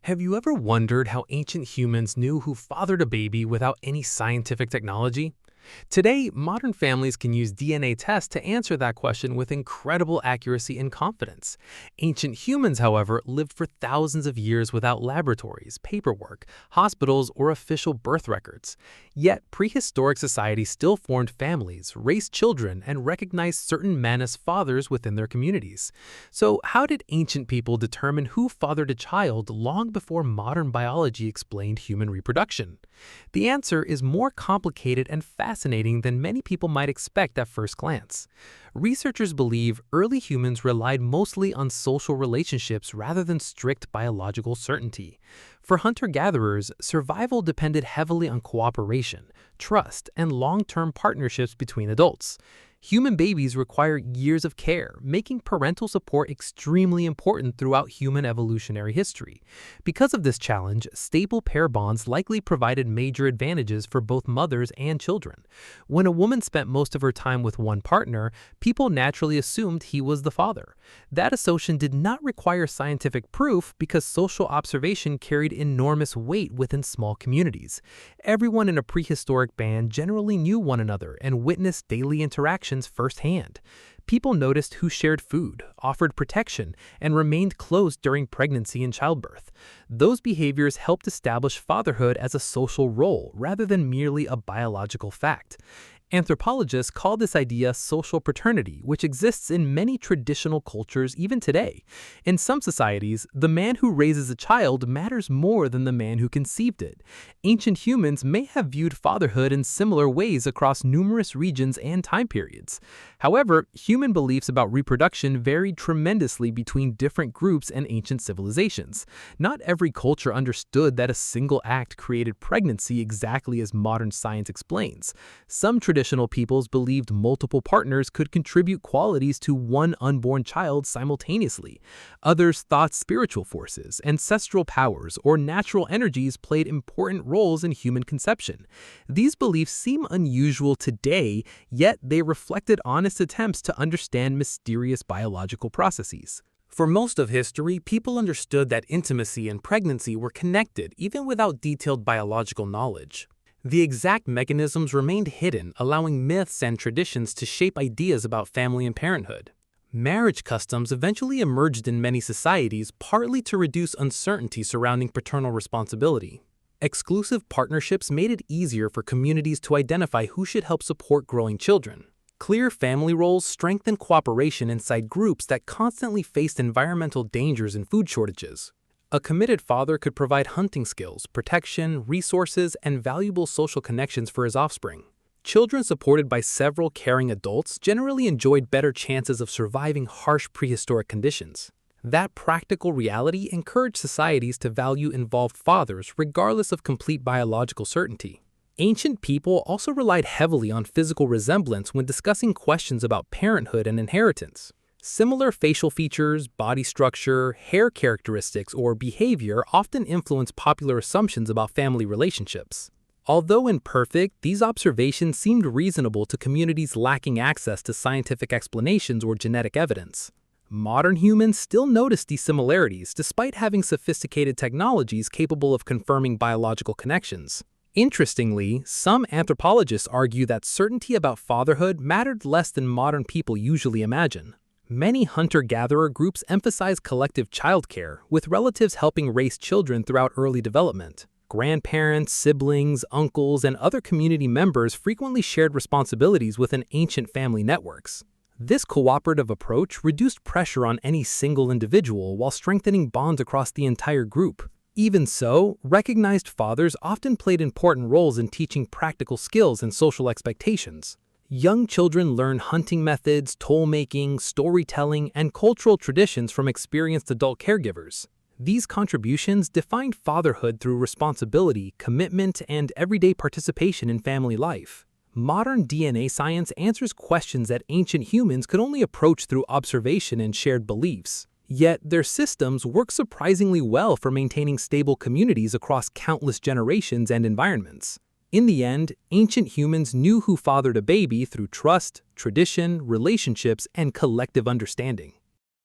Have you ever wondered how ancient humans knew who fathered a baby without any scientific technology? Today, modern families can use DNA tests to answer that question with incredible accuracy and confidence. Ancient humans, however, lived for thousands of years without laboratories, paperwork, hospitals, or official birth records. Yet, prehistoric society still formed families, raised children, and recognized certain men as fathers within their communities. So, how did ancient people determine who fathered a child long before modern biology explained human reproduction? The answer is more complicated and fascinating than many people might expect at first glance. Researchers believe early humans relied mostly on social relationships rather than strict biological certainty. For hunter-gatherers, survival depended heavily on cooperation, trust, and long-term partnerships between adults. Human babies require years of care, making parental support extremely important throughout human evolutionary history. Because of this challenge, stable pair bonds likely provided major advantages for both mothers and children. When a woman spent most of her time with one partner, people naturally assumed he was the father. That assumption did not require scientific proof because social observation carried enormous weight within small communities. Everyone in a prehistoric band generally knew one another and witnessed daily interactions firsthand. People noticed who shared food, offered protection, and remained close during pregnancy and childbirth. Those behaviors helped establish fatherhood as a social role rather than merely a biological fact. Anthropologists call this idea social paternity, which exists in many traditional cultures even today. In some societies, the man who raises a child matters more than the man who conceived it. Ancient humans may have viewed fatherhood in similar ways across numerous regions and time periods. However, human beliefs about reproduction varied tremendously between different groups and ancient civilizations. Not every culture understood that a single act created pregnancy exactly as modern science explains. Some traditional peoples believed multiple partners could contribute qualities to one unborn child simultaneously. Others thought spiritual forces, ancestral powers, or natural energies played important roles in human conception. These beliefs seem unusual today, yet they reflected honest attempts to understand mysterious biological processes. For most of history, people understood that intimacy and pregnancy were connected even without detailed biological knowledge. The exact mechanisms remained hidden, allowing myths and traditions to shape ideas about family and parenthood. Marriage customs eventually emerged in many societies, partly to reduce uncertainty surrounding paternal responsibility. Exclusive partnerships made it easier for communities to identify who should help support growing children. Clear family roles strengthened cooperation inside groups that constantly faced environmental dangers and food shortages. A committed father could provide hunting skills, protection, resources, and valuable social connections for his offspring. Children supported by several caring adults generally enjoyed better chances of surviving harsh prehistoric conditions. That practical reality encouraged societies to value involved fathers regardless of complete biological certainty. Ancient people also relied heavily on physical resemblance when discussing questions about parenthood and inheritance. Similar facial features, body structure, hair characteristics, or behavior often influence popular assumptions about family relationships. Although imperfect, these observations seemed reasonable to communities lacking access to scientific explanations or genetic evidence. Modern humans still notice these similarities despite having sophisticated technologies capable of confirming biological connections. Interestingly, some anthropologists argue that certainty about fatherhood mattered less than modern people usually imagine. Many hunter-gatherer groups emphasize collective childcare, with relatives helping raise children throughout early development. Grandparents, siblings, uncles, and other community members frequently shared responsibilities within ancient family networks. This cooperative approach reduced pressure on any single individual while strengthening bonds across the entire group. Even so, recognized fathers often played important roles in teaching practical skills and social expectations. Young children learn hunting methods, toll-making, storytelling, and cultural traditions from experienced adult caregivers. These contributions defined fatherhood through responsibility, commitment, and everyday participation in family life. Modern DNA science answers questions that ancient humans could only approach through observation and shared beliefs. Yet, their systems work surprisingly well for maintaining stable communities across countless generations and environments. In the end, ancient humans knew who fathered a baby through trust, tradition, relationships, and collective understanding.